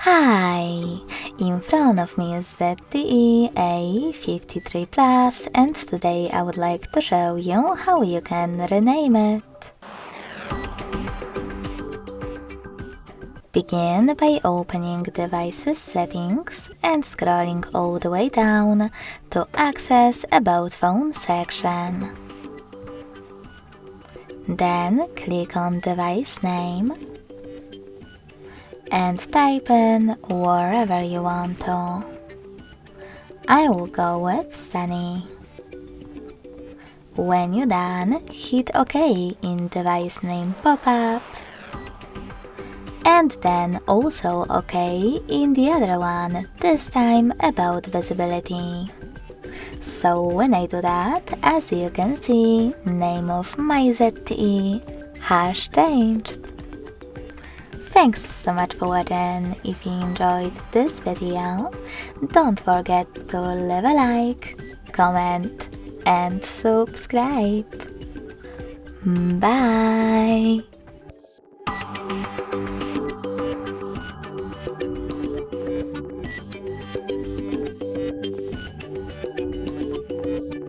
Hi! In front of me is ZTE A53 Plus, and today I would like to show you how you can rename it. Begin by opening Devices Settings and scrolling all the way down to access About Phone section. Then click on Device Name and type in wherever you want to. I will go with Sunny. When you're done, hit OK in Device Name pop-up. And then also OK in the other one, this time About Visibility. So when I do that, as you can see, name of my ZTE has changed. Thanks so much for watching. If you enjoyed this video, don't forget to leave a like, comment and subscribe. Bye!